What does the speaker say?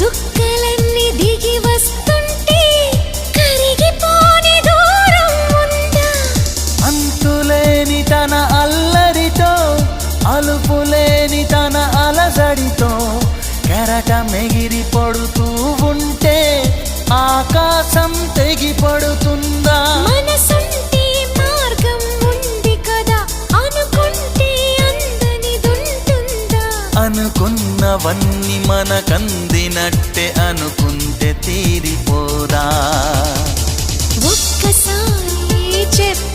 చుక్కలన్నీ దిగి వస్తుంటే కరిగిపోని దూరం ఉందా అంతులేని తన అల్లరితో అలుపులేని తన అలజడితో కెరటం ఎగిరి పడుతూ ఉంటే ఆకాశం తెగి పడుతుందా మనసుంటే మార్గం ఉంది కదా అనుకుంటే అందనిదుంటుందా అనుకున్నవన్నీ మనకందినట్టే అనుకుంటే తీరిపోదా ఒక్కసారి చెప్పు